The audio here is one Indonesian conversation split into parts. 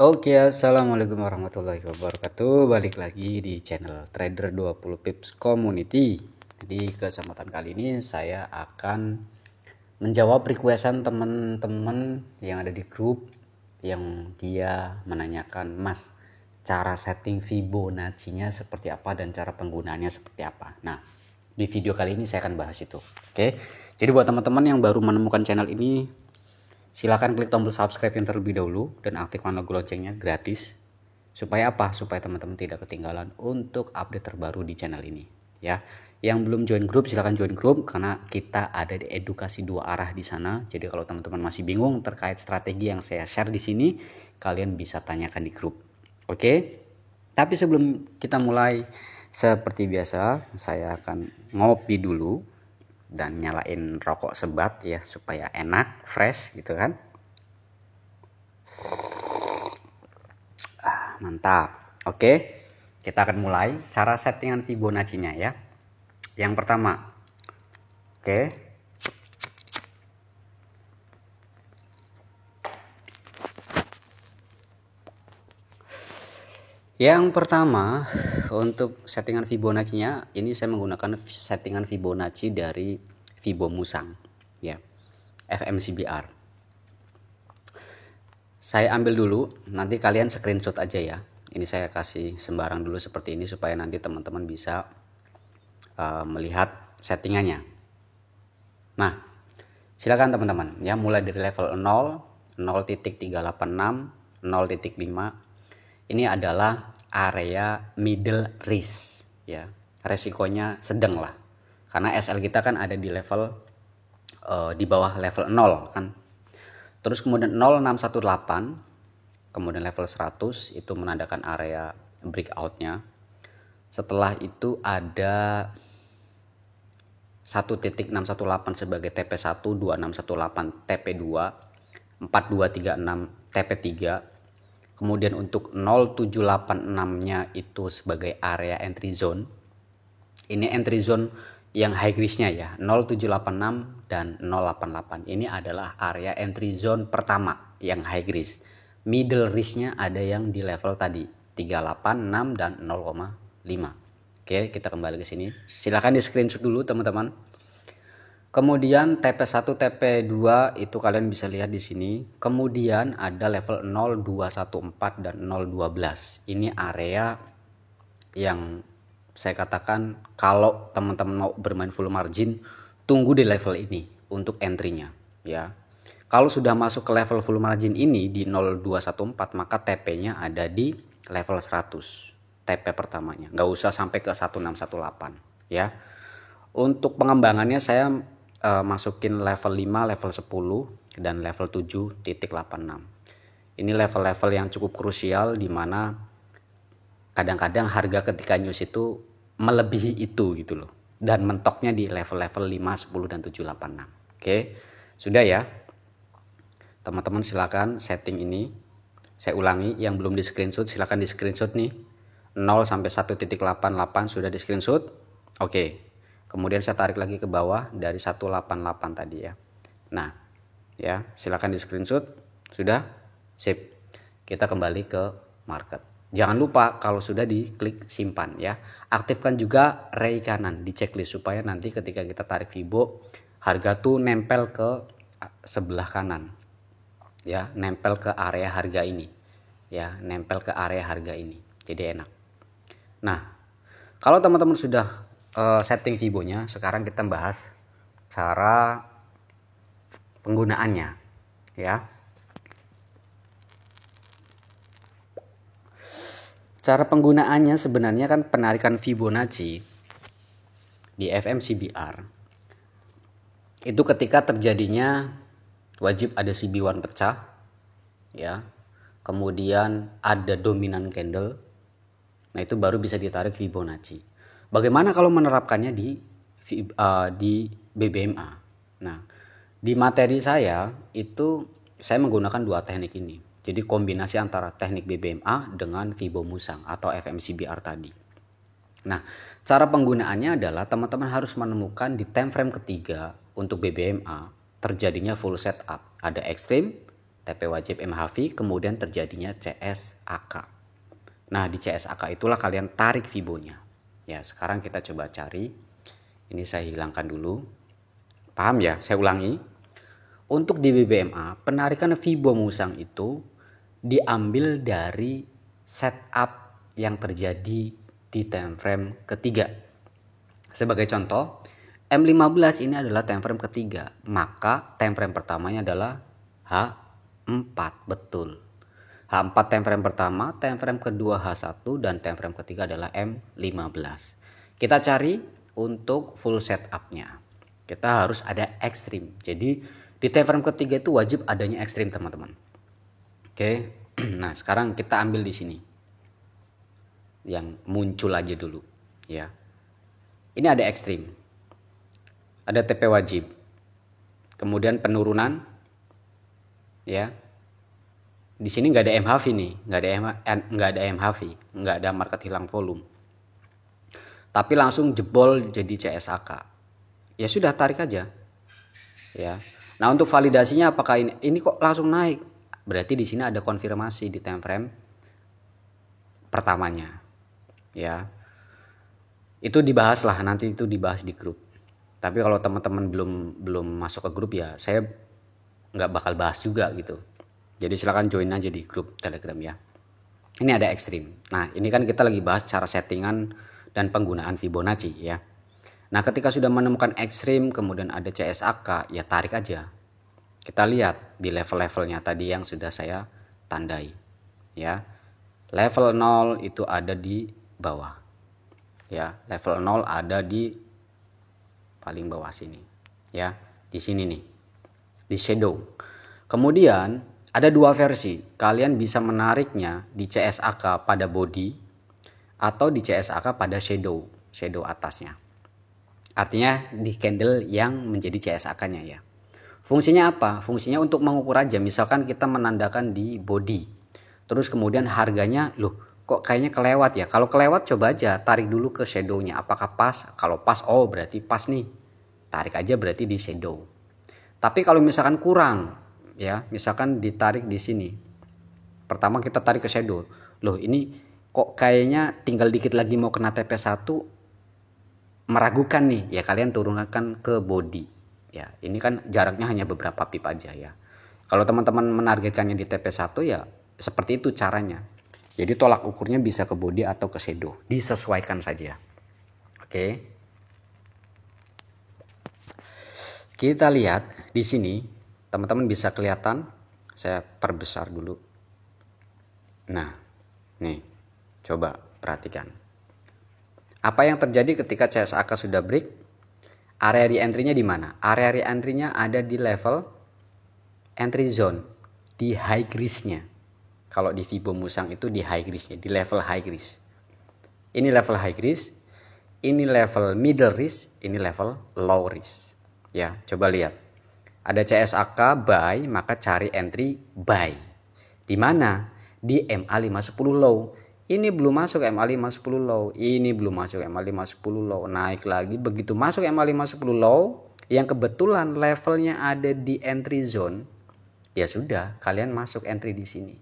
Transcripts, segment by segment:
Oke, assalamualaikum warahmatullahi wabarakatuh. Balik lagi di channel Trader 20 Pips Community. Di kesempatan kali ini saya akan menjawab requestan teman-teman yang ada di grup yang dia menanyakan, Mas, cara setting Fibonacci-nya seperti apa dan cara penggunaannya seperti apa. Nah, di video kali ini saya akan bahas itu. Oke. Jadi buat teman-teman yang baru menemukan channel ini, silakan klik tombol subscribe yang terlebih dahulu dan aktifkan logo loncengnya gratis. Supaya apa? Supaya teman-teman tidak ketinggalan untuk update terbaru di channel ini, ya. Yang belum join grup silakan join grup karena kita ada di edukasi dua arah di sana. Jadi kalau teman-teman masih bingung terkait strategi yang saya share di sini, kalian bisa tanyakan di grup. Oke? Tapi sebelum kita mulai, seperti biasa saya akan ngopi dulu dan nyalain rokok sebat ya supaya enak, fresh gitu kan. Mantap. Oke, kita akan mulai cara settingan Fibonacci-nya ya. Yang pertama, oke, yang pertama untuk settingan Fibonacci-nya ini saya menggunakan settingan Fibonacci dari Fibo Musang ya, FMCBR. Saya ambil dulu, nanti kalian screenshot aja ya. Ini saya kasih sembarang dulu seperti ini supaya nanti teman-teman bisa melihat settingannya. Nah, silakan teman-teman ya, mulai dari level 0, 0.386, 0.5. Ini adalah area middle risk ya. Resikonya sedang lah. Karena SL kita kan ada di level di bawah level 0 kan. Terus kemudian 0618, kemudian level 100 itu menandakan area breakout-nya. Setelah itu ada 1.618 sebagai TP1, 2618 TP2, 4236 TP3. Kemudian untuk 0786-nya itu sebagai area entry zone. Ini entry zone yang high risk-nya ya, 0786 dan 088. Ini adalah area entry zone pertama yang high risk. Middle risk-nya ada yang di level tadi 386 dan 0,5. Oke, kita kembali ke sini. Silakan di screenshot dulu teman-teman. Kemudian TP1, TP2 itu kalian bisa lihat di sini. Kemudian ada level 0214 dan 012. Ini area yang saya katakan kalau teman-teman mau bermain full margin, tunggu di level ini untuk entry-nya ya. Kalau sudah masuk ke level full margin ini di 0214, maka TP-nya ada di level 100. TP pertamanya. Nggak usah sampai ke 1618 ya. Untuk pengembangannya saya masukin level 5, level 10 dan level 7.86. Ini level-level yang cukup krusial di mana kadang-kadang harga ketika news itu melebihi itu gitu loh, dan mentoknya di level-level 5, 10 dan 786. Oke, sudah ya teman-teman, silakan setting ini. Saya ulangi, yang belum di screenshot silakan di screenshot nih. 0 sampai 1.88 sudah di screenshot. Oke, kemudian saya tarik lagi ke bawah dari 188 tadi ya. Nah ya, silakan di screenshot. Sudah, sip. Kita kembali ke market. Jangan lupa kalau sudah diklik simpan ya. Aktifkan juga ray kanan di checklist supaya nanti ketika kita tarik Fibo, harga tuh nempel ke sebelah kanan. Ya, nempel ke area harga ini. Ya, nempel ke area harga ini. Jadi enak. Nah, kalau teman-teman sudah setting Fibonya, sekarang kita bahas cara penggunaannya ya. Cara penggunaannya sebenarnya kan penarikan Fibonacci di FMCBR itu ketika terjadinya wajib ada CB1 pecah ya. Kemudian ada dominan candle. Nah, itu baru bisa ditarik Fibonacci. Bagaimana kalau menerapkannya di BBMA? Nah, di materi saya itu saya menggunakan dua teknik ini. Jadi kombinasi antara teknik BBMA dengan Fibo Musang atau FMCBR tadi. Nah, cara penggunaannya adalah teman-teman harus menemukan di time frame ketiga untuk BBMA terjadinya full setup. Ada ekstrim, TP wajib MHV, kemudian terjadinya CSAK. Nah, di CSAK itulah kalian tarik Fibonya. Ya, sekarang kita coba cari. Ini saya hilangkan dulu. Paham ya? Saya ulangi. Untuk di BBMA, penarikan Fibo musang itu diambil dari setup yang terjadi di time frame ketiga. Sebagai contoh, M15 ini adalah time frame ketiga, maka time frame pertamanya adalah H4, betul. H4 time frame pertama, time frame kedua H1, dan time frame ketiga adalah M15. Kita cari untuk full setupnya. Kita harus ada ekstrim. Jadi di time frame ketiga itu wajib adanya ekstrim, teman-teman. Oke. Nah, sekarang kita ambil di sini. Yang muncul aja dulu, ya. Ini ada ekstrim. Ada TP wajib. Kemudian penurunan, ya. Di sini nggak ada MHV nih, nggak ada MHV, nggak ada market hilang volume. Tapi langsung jebol jadi CSAK. Ya sudah, tarik aja. Ya. Nah, untuk validasinya apakah ini kok langsung naik? Berarti di sini ada konfirmasi di time frame pertamanya. Ya. Itu dibahas lah, nanti itu dibahas di grup. Tapi kalau teman-teman belum masuk ke grup, ya saya nggak bakal bahas juga gitu. Jadi silakan join aja di grup Telegram ya. Ini ada ekstrim. Nah, ini kan kita lagi bahas cara settingan dan penggunaan Fibonacci ya. Nah, ketika sudah menemukan ekstrim kemudian ada CSAK, ya tarik aja. Kita lihat di level-levelnya tadi yang sudah saya tandai ya. Level 0 itu ada di bawah. Ya, level 0 ada di paling bawah sini. Ya, di sini nih. Di shadow. Kemudian ada dua versi. Kalian bisa menariknya di CSAK pada body atau di CSAK pada shadow atasnya. Artinya di candle yang menjadi CSAK-nya ya. Fungsinya apa? Fungsinya untuk mengukur aja. Misalkan kita menandakan di body. Terus kemudian harganya, loh kok kayaknya kelewat ya. Kalau kelewat coba aja tarik dulu ke shadow-nya. Apakah pas? Kalau pas, oh berarti pas nih. Tarik aja berarti di shadow. Tapi kalau misalkan kurang, ya, misalkan ditarik di sini. Pertama kita tarik ke shadow. Loh, ini kok kayaknya tinggal dikit lagi mau kena TP1, meragukan nih. Ya kalian turunkan ke body. Ya, ini kan jaraknya hanya beberapa pip aja ya. Kalau teman-teman menargetkannya di TP1 ya seperti itu caranya. Jadi tolak ukurnya bisa ke body atau ke shadow. Disesuaikan saja. Oke. Kita lihat di sini. Teman-teman bisa kelihatan, saya perbesar dulu. Nah, nih, coba perhatikan. Apa yang terjadi ketika CSAK sudah break? Area re-entry-nya di mana? Area re-entry-nya ada di level entry zone, di high risk-nya. Kalau di Fibo Musang itu di high risk-nya, di level high risk. Ini level high risk, ini level middle risk, ini level low risk. Ya, coba lihat. Ada CSAK buy, maka cari entry buy. Di mana? Di MA510 low. Ini belum masuk MA510 low. Ini belum masuk MA510 low. Naik lagi. Begitu masuk MA510 low, yang kebetulan levelnya ada di entry zone, ya sudah, kalian masuk entry di sini.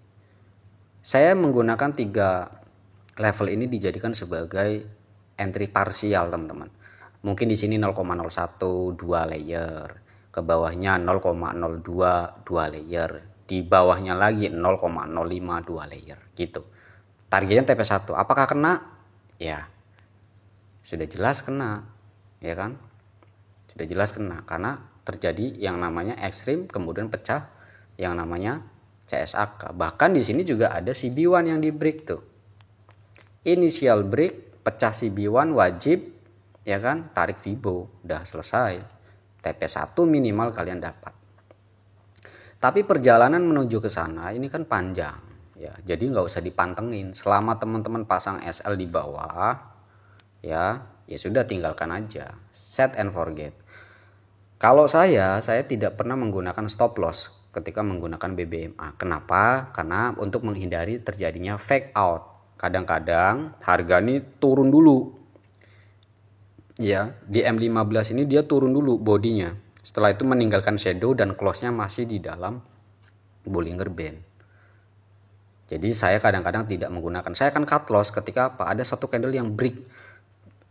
Saya menggunakan 3 level ini dijadikan sebagai entry parsial, teman-teman. Mungkin di sini 0,01 2 layer. Ke bawahnya 0,02 2 layer, di bawahnya lagi 0,05 2 layer gitu. Targetnya TP1. Apakah kena? Ya. Sudah jelas kena, ya kan? Sudah jelas kena karena terjadi yang namanya ekstrim kemudian pecah yang namanya CSAK. Bahkan di sini juga ada CB1 yang di break tuh. Initial break, pecah CB1 wajib, ya kan? Tarik Fibo, udah selesai. TP1 minimal kalian dapat. Tapi perjalanan menuju ke sana ini kan panjang ya. Jadi nggak usah dipantengin. Selama teman-teman pasang SL di bawah ya sudah tinggalkan aja. Set and forget. Kalau saya tidak pernah menggunakan stop loss ketika menggunakan BBMA. Kenapa? Karena untuk menghindari terjadinya fake out. Kadang-kadang harga ini turun dulu. Ya, di M15 ini dia turun dulu bodinya. Setelah itu meninggalkan shadow dan close-nya masih di dalam Bollinger Band. Jadi saya kadang-kadang tidak menggunakan, saya akan cut loss ketika apa? Ada satu candle yang break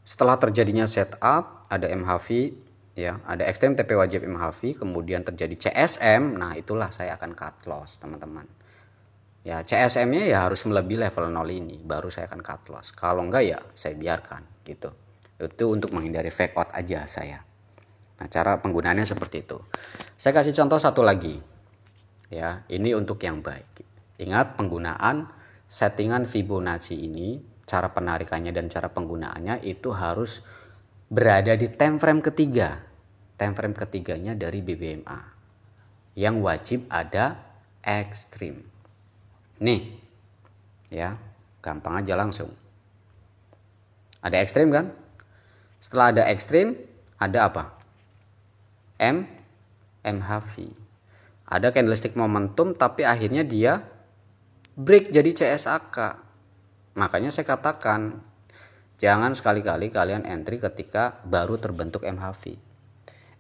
setelah terjadinya setup, ada MHV, ya, ada ekstrem TP wajib MHV, kemudian terjadi CSM. Nah, itulah saya akan cut loss, teman-teman. Ya, CSM-nya ya harus melebihi level 0 ini, baru saya akan cut loss. Kalau enggak ya saya biarkan gitu. Itu untuk menghindari fake out aja saya. Nah, cara penggunaannya seperti itu. Saya kasih contoh satu lagi. Ya, ini untuk yang baik. Ingat, penggunaan settingan Fibonacci ini, cara penarikannya dan cara penggunaannya itu harus berada di time frame ketiga. Time frame ketiganya dari BBMA. Yang wajib ada ekstrim. Nih, ya, gampang aja langsung. Ada ekstrim kan? Setelah ada ekstrim, ada apa? MHV. Ada candlestick momentum tapi akhirnya dia break jadi CSAK. Makanya saya katakan jangan sekali-kali kalian entry ketika baru terbentuk MHV.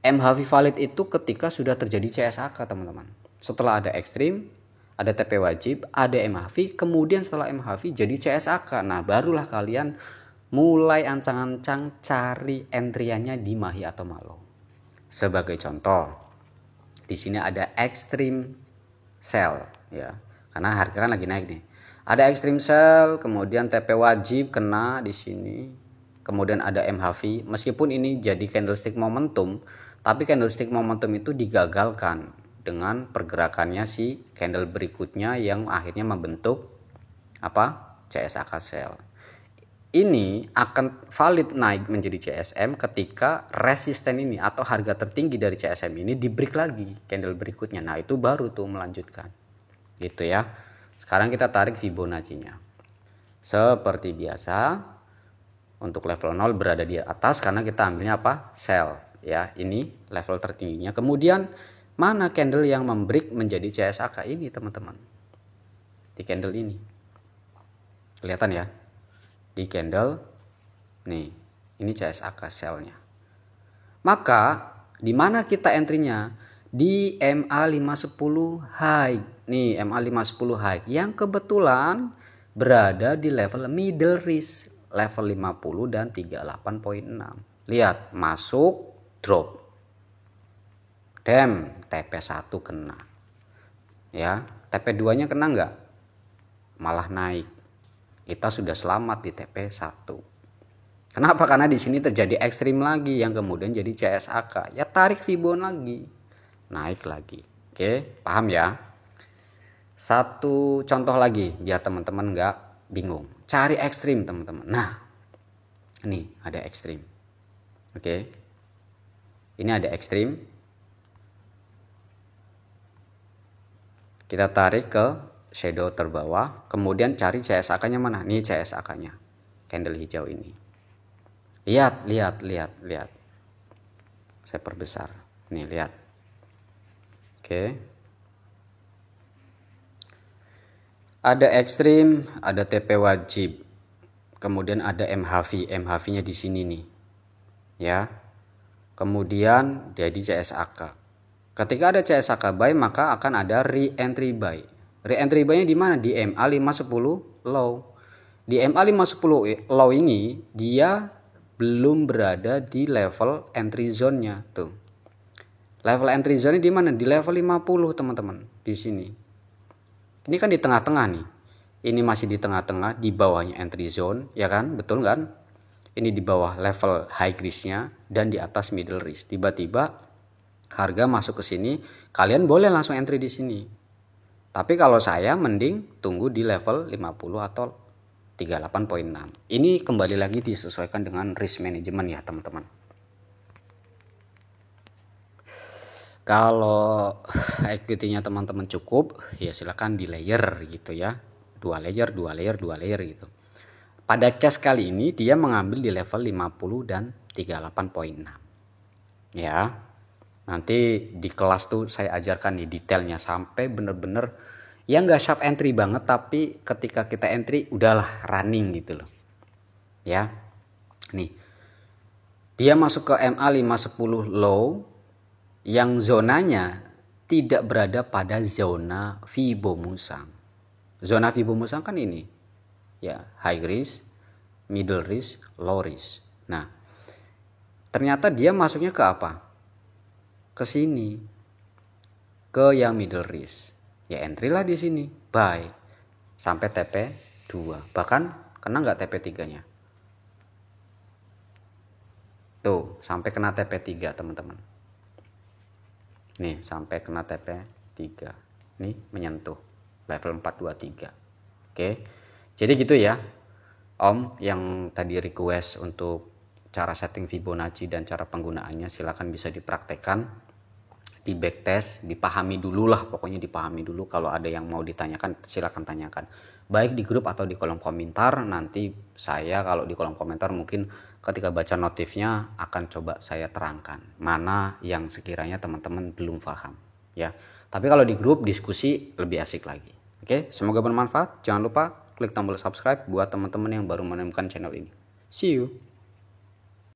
MHV valid itu ketika sudah terjadi CSAK, teman-teman. Setelah ada ekstrim, ada TP wajib, ada MHV, kemudian setelah MHV jadi CSAK. Nah, barulah kalian mulai ancang-ancang cari entryannya di Mahi atau Malo. Sebagai contoh, di sini ada extreme sell, ya. Karena harga kan lagi naik nih. Ada extreme sell, kemudian TP wajib kena di sini. Kemudian ada MHV. Meskipun ini jadi candlestick momentum, tapi candlestick momentum itu digagalkan dengan pergerakannya si candle berikutnya yang akhirnya membentuk apa? CSAK sell. Ini akan valid naik menjadi CSM ketika resisten ini atau harga tertinggi dari CSM ini di break lagi candle berikutnya. Nah, itu baru tuh melanjutkan. Gitu ya. Sekarang kita tarik Fibonacci-nya. Seperti biasa, untuk level 0 berada di atas karena kita ambilnya apa? Sell, ya. Ini level tertingginya. Kemudian mana candle yang membreak menjadi CSAK ini, teman-teman? Di candle ini. Kelihatan ya? Di candle nih, ini CSAK sell-nya. Maka di mana kita entry-nya? Di MA510 high. Nih, MA510 high yang kebetulan berada di level middle risk, level 50 dan 38.6. Lihat, masuk, drop. TP1 kena. Ya, TP2-nya kena enggak? Malah naik. Kita sudah selamat di TP1. Kenapa? Karena di sini terjadi ekstrim lagi yang kemudian jadi CSAK. Ya, tarik Fibon lagi. Naik lagi. Oke, paham ya? Satu contoh lagi biar teman-teman nggak bingung. Cari ekstrim, teman-teman. Nah, ini ada ekstrim. Oke. Ini ada ekstrim. Kita tarik ke shadow terbawah, kemudian cari CSAK-nya mana? Nih CSAK-nya. Candle hijau ini. Lihat. Saya perbesar. Nih, lihat. Oke. Ada ekstrim, ada TP wajib. Kemudian ada MHV. MHV-nya di sini nih. Ya. Kemudian jadi CSAK. Ketika ada CSAK buy, maka akan ada re-entry buy. Re-entry buy-nya di mana? Di MA510 low. Di MA510 low ini dia belum berada di level entry zone-nya tuh. Level entry zone-nya di mana? Di level 50, teman-teman. Di sini. Ini kan di tengah-tengah nih. Ini masih di tengah-tengah, di bawahnya entry zone, ya kan? Betul kan? Ini di bawah level high risk-nya dan di atas middle risk. Tiba-tiba harga masuk ke sini, kalian boleh langsung entry di sini. Tapi kalau saya mending tunggu di level 50 atau 38.6. Ini kembali lagi disesuaikan dengan risk management ya, teman-teman. Kalau equity-nya teman-teman cukup, ya silakan di layer gitu ya. 2 layer gitu. Pada case kali ini dia mengambil di level 50 dan 38.6. Ya. Nanti di kelas tuh saya ajarkan nih detailnya sampai bener-bener ya nggak sharp entry banget, tapi ketika kita entry udahlah running gitu loh. Ya. Nih. Dia masuk ke MA510 low yang zonanya tidak berada pada zona Fibonacci. Zona Fibonacci kan ini ya, high risk, middle risk, low risk. Nah, ternyata dia masuknya ke apa? Ke sini, ke yang middle risk. Ya entry lah di sini, buy sampai TP 2. Bahkan kena nggak TP 3-nya? Tuh, sampai kena TP 3 teman-teman. Nih, sampai kena TP 3. Nih menyentuh level 423. Oke. Jadi gitu ya. Om yang tadi request untuk cara setting Fibonacci dan cara penggunaannya, silakan bisa dipraktekkan, di backtest, dipahami dulu lah, pokoknya dipahami dulu. Kalau ada yang mau ditanyakan silakan tanyakan, baik di grup atau di kolom komentar. Nanti saya kalau di kolom komentar mungkin ketika baca notifnya akan coba saya terangkan mana yang sekiranya teman-teman belum paham ya. Tapi kalau di grup diskusi lebih asik lagi. Oke, semoga bermanfaat. Jangan lupa klik tombol subscribe buat teman-teman yang baru menemukan channel ini. See you.